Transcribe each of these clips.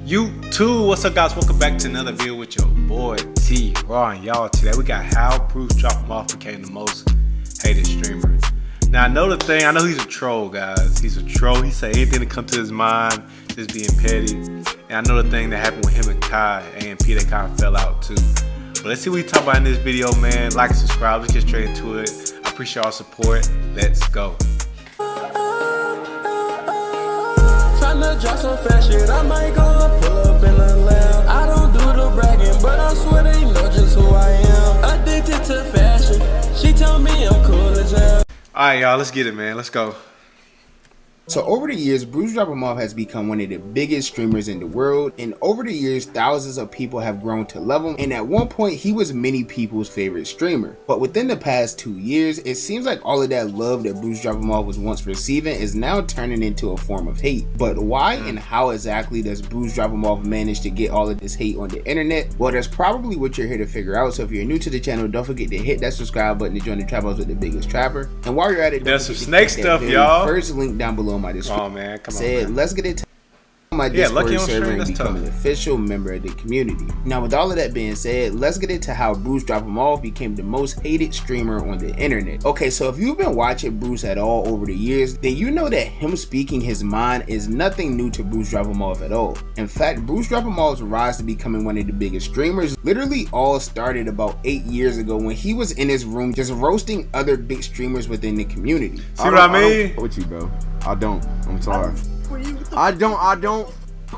YouTube, what's up guys? Welcome back to another video with your boy T-Raw, and y'all, today we got how BruceDropEmOff became the most hated streamer. Now I know the thing, I know he's a troll, guys. He's a troll. He say anything that comes to his mind, just being petty. And I know the thing that happened with him and Kai, AMP, they kind of fell out too. But let's see what we talk about in this video, man. Like and subscribe, let's get straight into it. I appreciate y'all support. Let's go. Drop some fast shit, I might go pull up in the lab. I don't do the bragging, but I swear they know just who I am. Addicted to fashion, she told me I'm cool as hell. Alright y'all, let's get it, man. Let's go. So over the years, BruceDropEmOff has become one of the biggest streamers in the world, and over the years, thousands of people have grown to love him, and at one point, he was many people's favorite streamer. But within the past 2 years, it seems like all of that love that BruceDropEmOff was once receiving is now turning into a form of hate. But why and how exactly does BruceDropEmOff manage to get all of this hate on the internet? Well, that's probably what you're here to figure out. So if you're new to the channel, don't forget to hit that subscribe button to join the trap house with the biggest trapper. And while you're at it, there's some snake stuff, y'all. First link down below my description. Oh man, come on, man. Let's get into my Discord server and become an official member of the community. Now with all of that being said, let's get into how BruceDropEmOff became the most hated streamer on the internet. Okay, so if you've been watching Bruce at all over the years, then you know that him speaking his mind is nothing new to BruceDropEmOff at all. In fact, BruceDropEmOff's rise to becoming one of the biggest streamers literally all started about 8 years ago when he was in his room just roasting other big streamers within the community. See what I mean? With you, bro. I don't. I'm sorry. I don't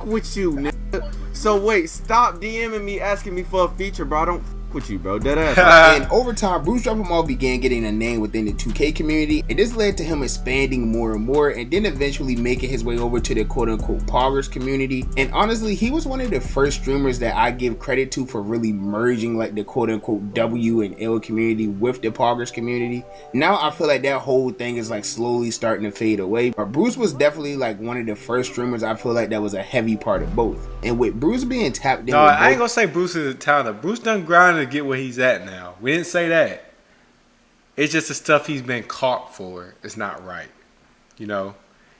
with you, nigga. So wait, stop DMing me asking me for a feature, bro. I don't with you, bro. Dead ass. And over time, BruceDropEmOff began getting a name within the 2K community, and this led to him expanding more and more, and then eventually making his way over to the quote-unquote poggers community. And honestly, he was one of the first streamers that I give credit to for really merging like the quote-unquote W and L community with the poggers community. Now I feel like that whole thing is like slowly starting to fade away, but Bruce was definitely like one of the first streamers I feel like that was a heavy part of both. And with Bruce being tapped in, no, I ain't gonna say Bruce is a talent. Bruce done grinded to get where he's at now. We didn't say that. It's just the stuff he's been caught for is not right. You know,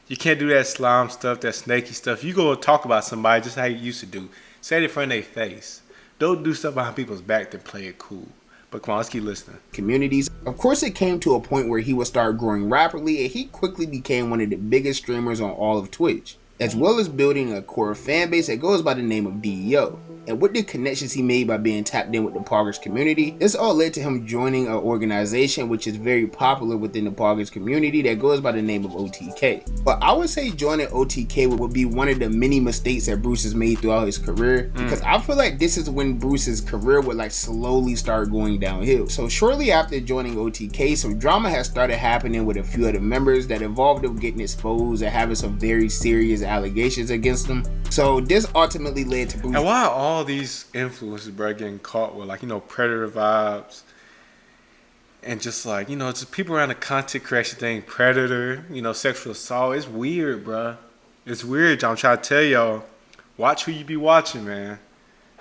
you can't do that slime stuff, that snaky stuff. You go talk about somebody just how you used to do. Say it in front of their face. Don't do stuff behind people's back to play it cool. But come on, let's keep listening. Communities. Of course, it came to a point where he would start growing rapidly, and he quickly became one of the biggest streamers on all of Twitch, as well as building a core fan base that goes by the name of DEO. And with the connections he made by being tapped in with the poggers community, this all led to him joining an organization which is very popular within the poggers community that goes by the name of OTK. But I would say joining OTK would be one of the many mistakes that Bruce has made throughout his career, because I feel like this is when Bruce's career would like slowly start going downhill. So shortly after joining OTK, some drama has started happening with a few of the members that involved them getting exposed and having some very serious allegations against them. So this ultimately led to Bruce. And why are all these influencers, bro, getting caught with, like, you know, predator vibes and just like, you know, just people around the content creation thing, predator, you know, sexual assault? It's weird, bro. It's weird. I'm trying to tell y'all, watch who you be watching, man.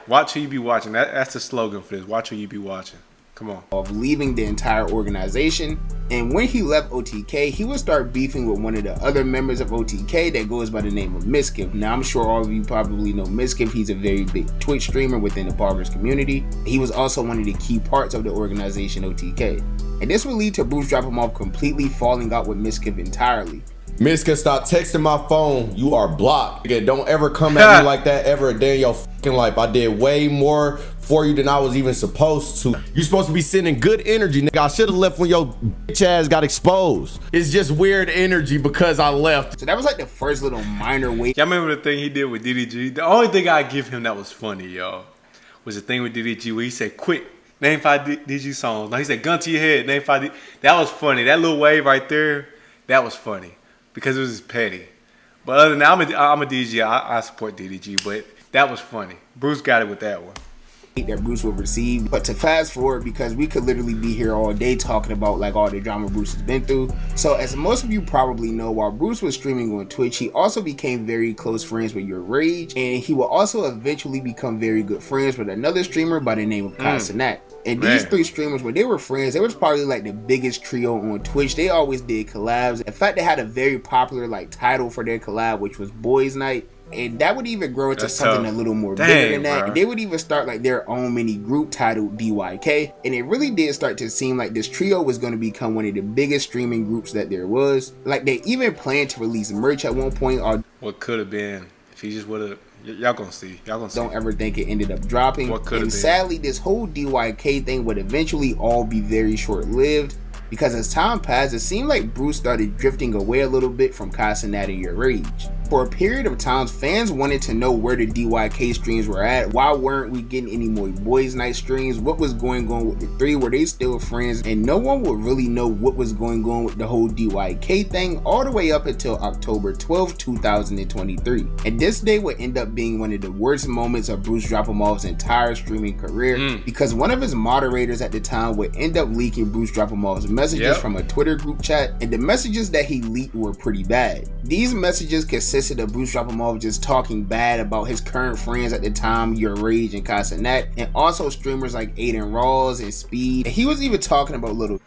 Watch who you be watching. That's the slogan for this. Watch who you be watching. Come on. Of leaving the entire organization, and when he left OTK, he would start beefing with one of the other members of OTK that goes by the name of Miskiff. Now I'm sure all of you probably know Miskiff. He's a very big Twitch streamer within the poggers community. He was also one of the key parts of the organization OTK, and this would lead to BruceDropEmOff completely falling out with Miskiff entirely. Miska, stop texting my phone. You are blocked. Nigga, don't ever come at me like that ever a day in your fucking life. I did way more for you than I was even supposed to. You supposed to be sending good energy, nigga. I should have left when your bitch ass got exposed. It's just weird energy because I left. So that was like the first little minor way. Y'all remember the thing he did with DDG? The only thing I give him that was funny, y'all, was the thing with DDG where he said, "Quick, name 5 DG songs." No, he said, "Gun to your head, name 5 That was funny. That little wave right there, that was funny. Because it was just petty. But other than that, I'm a DG. I support DDG, but that was funny. Bruce got it with that one. That Bruce will receive. But to fast forward, because we could literally be here all day talking about like all the drama Bruce has been through. So as most of you probably know, while Bruce was streaming on Twitch, he also became very close friends with Your Rage, and he will also eventually become very good friends with another streamer by the name of Kai Cenat. And these three streamers, when they were friends, they was probably like the biggest trio on Twitch. They always did collabs. In fact, they had a very popular like title for their collab, which was Boys Night. And that would even grow into That's something tough. a little more Dang, bigger than that. bro. And they would even start like their own mini group titled DYK. And it really did start to seem like this trio was going to become one of the biggest streaming groups that there was. Like they even planned to release merch at one point. Or What could have been if he just would have. Y'all gonna see. Y'all gonna see. don't ever think it ended up dropping. What could have And been. sadly, this whole DYK thing would eventually all be very short-lived. Because as time passed, it seemed like Bruce started drifting away a little bit from Casanat and Your Rage. For a period of time, fans wanted to know where the DYK streams were at. Why weren't we getting any more Boys Night streams? What was going on with the three? Were they still friends? And no one would really know what was going on with the whole DYK thing all the way up until October 12th, 2023. And this day would end up being one of the worst moments of BruceDropEmOff's entire streaming career because one of his moderators at the time would end up leaking BruceDropEmOff's messages from a Twitter group chat, and the messages that he leaked were pretty bad. These messages consisted of BruceDropEmOff just talking bad about his current friends at the time, Your Rage and Casanat, and also streamers like Aiden Rawls and Speed. And he was even talking about little.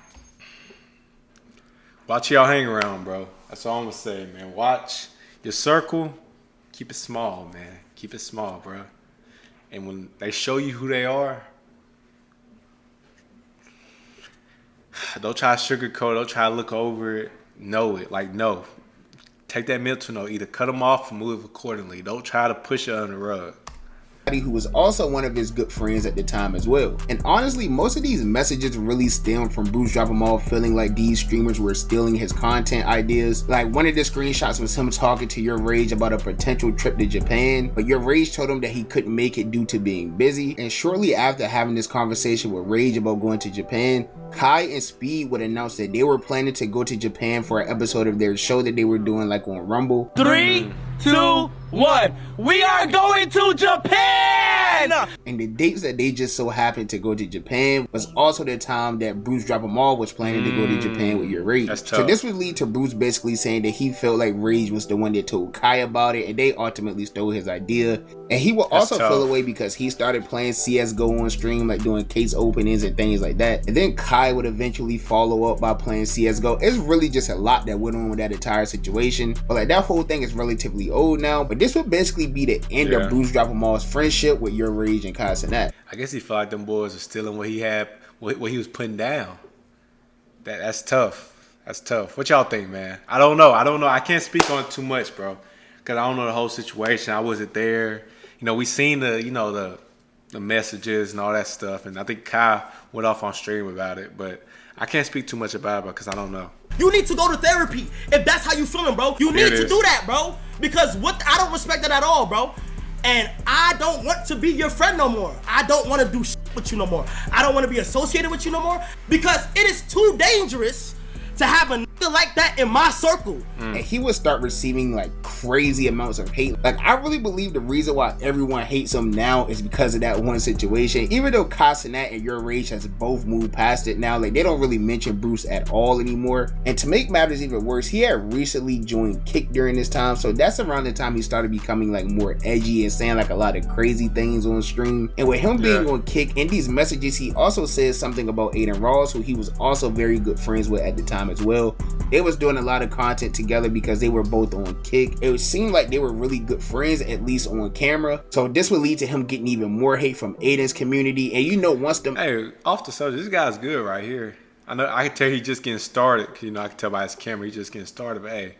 Watch y'all hang around, bro. That's all I'm gonna say, man. Watch your circle. Keep it small, man. Keep it small, bro. And when they show you who they are, don't try to sugarcoat. Don't try to look over it. Know it. Like, no. Take that mental note. Either cut them off or move accordingly. Don't try to push it under the rug. Who was also one of his good friends at the time as well. And honestly, most of these messages really stem from BruceDropEmOff feeling like these streamers were stealing his content ideas. Like one of the screenshots was him talking to Your Rage about a potential trip to Japan, but Your Rage told him that he couldn't make it due to being busy. And shortly after having this conversation with Rage about going to Japan, Kai and Speed would announce that they were planning to go to Japan for an episode of their show that they were doing like on Rumble. 3, 2, 1. We are going to Japan! And the dates that they just so happened to go to Japan was also the time that BruceDropEmOff was planning to go to Japan with Your Rage. That's tough. So this would lead to Bruce basically saying that he felt like Rage was the one that told Kai about it, and they ultimately stole his idea. And he would also feel away because he started playing CSGO on stream, like doing case openings and things like that. And then Kai would eventually follow up by playing CSGO. It's really just a lot that went on with that entire situation. But like that whole thing is relatively old now. But this would basically be the end of BruceDropEmOff's friendship with Your Rage and Casanat. I guess he felt like them boys were stealing what he had, what he was putting down. That's tough. That's tough. What y'all think, man? I don't know. I can't speak on it too much, bro, because I don't know the whole situation. I wasn't there. You know, we seen the messages and all that stuff, and I think Kai went off on stream about it, but I can't speak too much about it because I don't know. You need to go to therapy if that's how you feeling, bro. You need to do that, bro, because I don't respect it at all, bro. And I don't want to be your friend no more. I don't want to do shit with you no more. I don't want to be associated with you no more because it is too dangerous to have a nigga like that in my circle. And he would start receiving like crazy amounts of hate. Like I really believe the reason why everyone hates him now is because of that one situation. Even though Casanat and Your Rage has both moved past it now, like they don't really mention Bruce at all anymore. And to make matters even worse, he had recently joined Kick during this time, so that's around the time he started becoming like more edgy and saying like a lot of crazy things on stream. And with him being on Kick, in these messages he also says something about Aiden Rawls, who he was also very good friends with at the time as well. They was doing a lot of content together because they were both on Kick. It seemed like they were really good friends, at least on camera. So this would lead to him getting even more hate from Aiden's community. And you know, once them... Hey, off the subject, this guy's good right here. I know I can tell he's just getting started. You know, I can tell by his camera he's just getting started. But hey,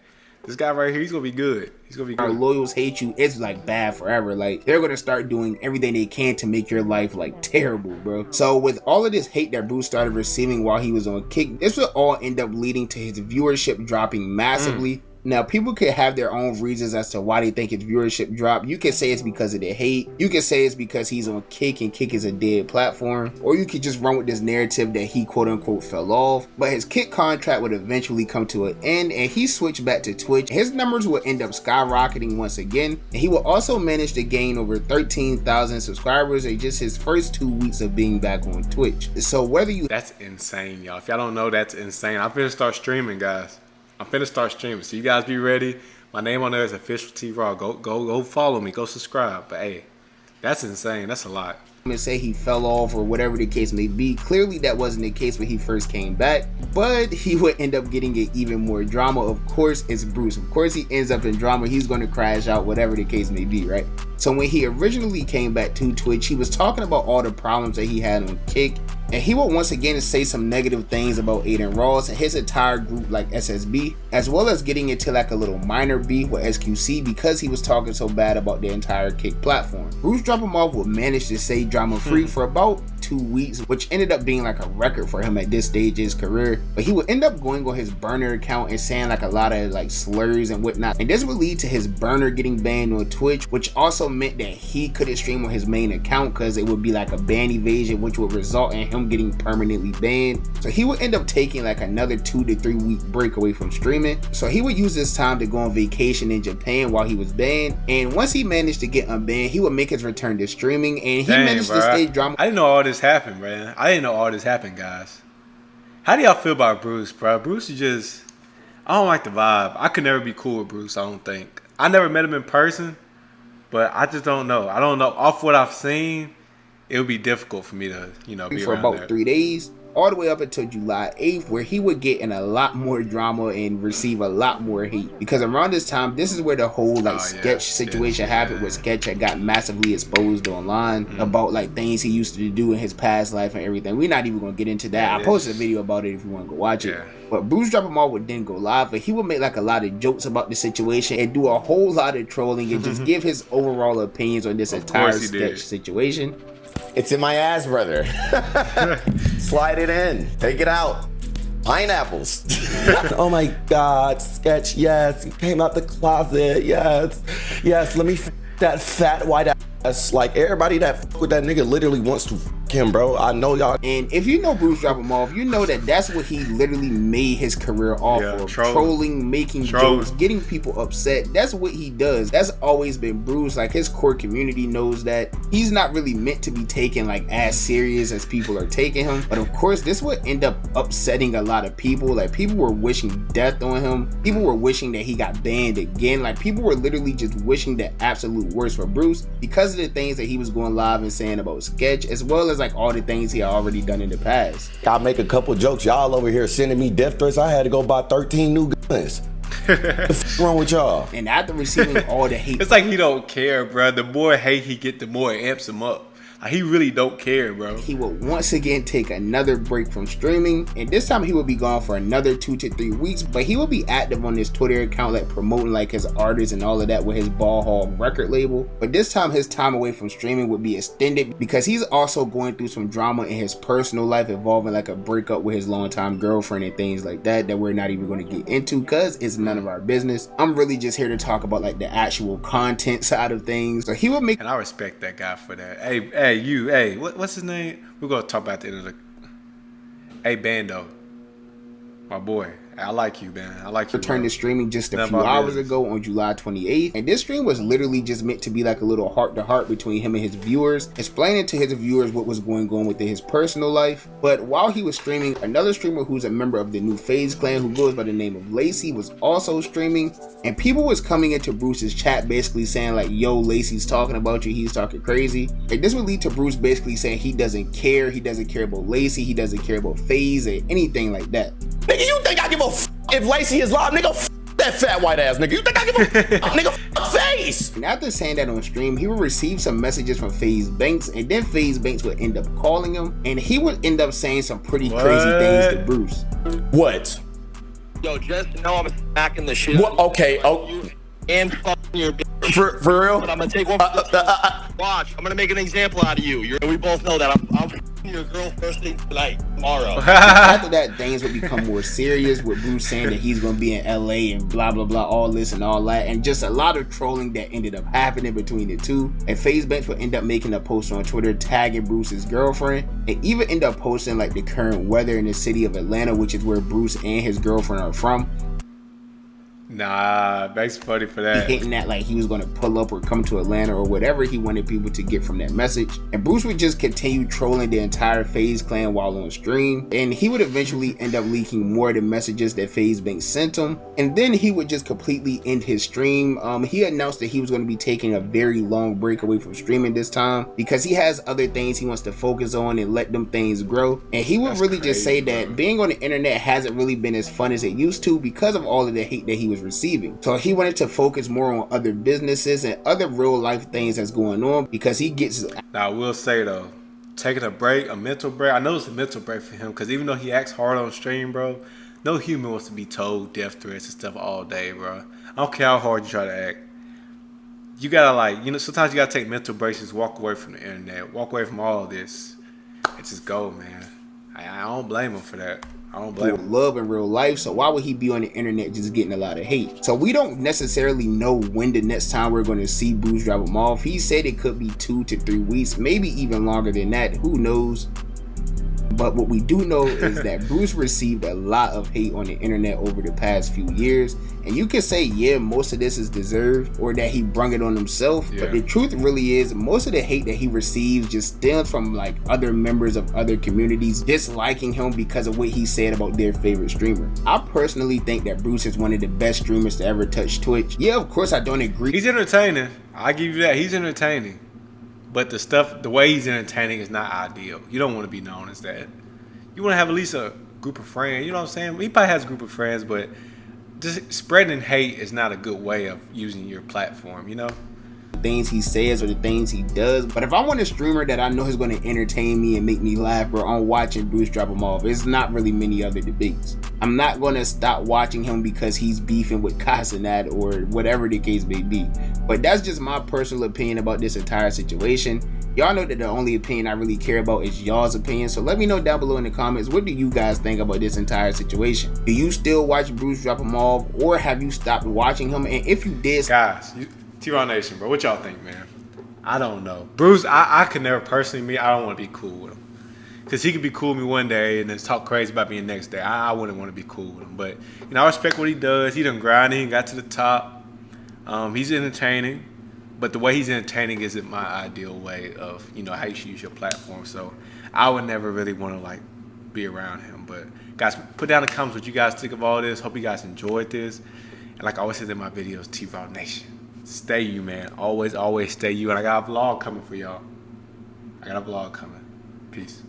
this guy right here, he's gonna be good. He's gonna be good. Our loyals hate you. It's like bad forever. Like they're gonna start doing everything they can to make your life like terrible, bro. So with all of this hate that Bruce started receiving while he was on Kick, this would all end up leading to his viewership dropping massively. Now, people could have their own reasons as to why they think his viewership dropped. You can say it's because of the hate. You can say it's because he's on Kick and Kick is a dead platform. Or you could just run with this narrative that he quote unquote fell off. But his Kick contract would eventually come to an end and he switched back to Twitch. His numbers would end up skyrocketing once again. And he will also manage to gain over 13,000 subscribers in just his first 2 weeks of being back on Twitch. So whether you... That's insane, y'all. If y'all don't know, that's insane. I'm finna start streaming, guys. I'm finna start streaming, so you guys be ready. My name on there is Official T Raw. Go follow me. Go subscribe. But hey, That's insane. That's a lot. And say he fell off or whatever the case may be. Clearly that wasn't the case when he first came back, but he would end up getting it even more drama. Of course, it's Bruce. Of course, he ends up in drama. He's going to crash out, whatever the case may be, right? So when he originally came back to Twitch, he was talking about all the problems that he had on Kick, and he would once again say some negative things about Aiden Ross and his entire group like SSB, as well as getting into like a little minor beef with SQC because he was talking so bad about the entire Kick platform. BruceDropEmOff would manage to stay drama free for about 2 weeks, which ended up being like a record for him at this stage of his career. But he would end up going on his burner account and saying like a lot of like slurs and whatnot, and this would lead to his burner getting banned on Twitch, which also meant that he couldn't stream on his main account because it would be like a ban evasion, which would result in him getting permanently banned. So he would end up taking like another 2 to 3 week break away from streaming. So he would use this time to go on vacation in Japan while he was banned, and once he managed to get unbanned, he would make his return to streaming, and he managed to stay drama. I didn't know all this happened, man. I didn't know all this happened, guys. How do y'all feel about Bruce, bro? Bruce is just, I don't like the vibe. I could never be cool with Bruce, I don't think. I never met him in person, but I just don't know. I don't know. Off what I've seen, it would be difficult for me to, you know, be for around about there. 3 days, all the way up until July 8th, where he would get in a lot more drama and receive a lot more hate. Because around this time, this is where the whole like Sketch situation happened, where Sketch had got massively exposed online about like things he used to do in his past life and everything. We're not even gonna get into that. I posted a video about it if you want to go watch it. But BruceDropEmOff would then go live, but he would make like a lot of jokes about the situation and do a whole lot of trolling and just give his overall opinions on this entire Sketch situation. It's in my ass, brother. Slide it in. Take it out. Pineapples. Oh my God, Sketch. Yes, you came out the closet. Yes, yes. Let me that fat white ass. Like everybody that with that nigga literally wants to him, bro. I know y'all. And if you know BruceDropEmOff, you know that that's what he literally made his career off of. Trolling, making jokes, getting people upset. That's what he does. That's always been Bruce. Like his core community knows that he's not really meant to be taken like as serious as people are taking him. But of course, this would end up upsetting a lot of people. Like people were wishing death on him. People were wishing that he got banned again. Like people were literally just wishing the absolute worst for Bruce because of the things that he was going live and saying about Sketch, as well as like all the things he had already done in the past. I make a couple jokes. Y'all over here sending me death threats. I had to go buy 13 new guns. What's wrong with y'all? And after receiving all the hate, it's like he don't care, bro. The more hate he get, the more it amps him up. He really don't care, bro. He will once again take another break from streaming, and this time he will be gone for another 2 to 3 weeks, but he will be active on his Twitter account, like promoting like his artists and all of that with his Ball Hog record label. But this time his time away from streaming would be extended because he's also going through some drama in his personal life involving like a breakup with his longtime girlfriend and things like that we're not even going to get into because it's none of our business. I'm really just here to talk about like the actual content side of things. So he will make, and I respect that guy for that. What's his name? We're gonna talk about the end of the. Hey, Bando, my boy. I like you, man. I like you. Returned to streaming just a few hours ago on July 28th, and this stream was literally just meant to be like a little heart-to-heart between him and his viewers, explaining to his viewers what was going on within his personal life. But while he was streaming, another streamer who's a member of the new FaZe clan, who goes by the name of Lacey, was also streaming, and people was coming into Bruce's chat basically saying like, yo, Lacey's talking about you, he's talking crazy. And this would lead to Bruce basically saying he doesn't care about Lacey, he doesn't care about FaZe or anything like that. Nigga, you think I give a f if Lacey is live? Nigga, f that fat white ass nigga. You think I give a f nigga, f face? And after saying that on stream, he would receive some messages from FaZe Banks, and then FaZe Banks would end up calling him, and he would end up saying some pretty crazy things to Bruce. What? Yo, just know I'm smacking the shit. What? Okay. Oh. And fucking your bitch. For real? But I'm gonna take one. Watch. I'm gonna make an example out of you. We both know that I'm fucking your girl first thing tonight, tomorrow. After that, things would become more serious, with Bruce saying that he's gonna be in LA and blah blah blah, all this and all that, and just a lot of trolling that ended up happening between the two. And FaZe Banks would end up making a post on Twitter tagging Bruce's girlfriend, and even end up posting like the current weather in the city of Atlanta, which is where Bruce and his girlfriend are from. Nah, Banks funny for that. Hinting that like he was going to pull up or come to Atlanta or whatever he wanted people to get from that message. And Bruce would just continue trolling the entire FaZe clan while on stream, and he would eventually end up leaking more of the messages that FaZe Banks sent him, and then he would just completely end his stream. He announced that he was going to be taking a very long break away from streaming this time because he has other things he wants to focus on and let them things grow. And he would really just say that being on the internet hasn't really been as fun as it used to because of all of the hate that he was receiving. So he wanted to focus more on other businesses and other real life things that's going on because he gets. Now I will say though, taking a break, a mental break, I know it's a mental break for him because even though he acts hard on stream, bro, no human wants to be told death threats and stuff all day, bro. I don't care how hard you try to act. You gotta like, you know, sometimes you gotta take mental breaks, just walk away from the internet, walk away from all of this, and just go, man. I don't blame him for that. I don't blame him. Love in real life, so why would he be on the internet just getting a lot of hate? So we don't necessarily know when the next time we're going to see Bruce drop him off. He said it could be 2 to 3 weeks, maybe even longer than that. Who knows? But what we do know is that Bruce received a lot of hate on the internet over the past few years. And you can say, yeah, most of this is deserved or that he brung it on himself. Yeah. But the truth really is most of the hate that he receives just stems from like other members of other communities disliking him because of what he said about their favorite streamer. I personally think that Bruce is one of the best streamers to ever touch Twitch. Yeah, of course I don't agree. He's entertaining. I give you that. He's entertaining. But the way he's entertaining is not ideal. You don't want to be known as that. You want to have at least a group of friends. You know what I'm saying? He probably has a group of friends, but just spreading hate is not a good way of using your platform, you know? Things he says or the things he does. But if I want a streamer that I know is going to entertain me and make me laugh, bro, I'm watching Bruce drop him off. It's not really many other debates. I'm not going to stop watching him because he's beefing with Casanat or whatever the case may be. But that's just my personal opinion about this entire situation. Y'all know that the only opinion I really care about is y'all's opinion. So let me know down below in the comments, what do you guys think about this entire situation? Do you still watch Bruce drop him off, or have you stopped watching him? And if you did, guys, T-Raw Nation, bro, what y'all think, man? I don't know. Bruce, I could never personally meet. I don't want to be cool with him. Because he could be cool with me one day and then talk crazy about me the next day. I wouldn't want to be cool with him. But, you know, I respect what he does. He done grinding. He got to the top. He's entertaining. But the way he's entertaining isn't my ideal way of, you know, how you should use your platform. So I would never really want to, like, be around him. But, guys, put down in the comments what you guys think of all this. Hope you guys enjoyed this. And like I always say in my videos, T-Raw Nation, stay you, man. Always, always stay you. And I got a vlog coming for y'all. Peace.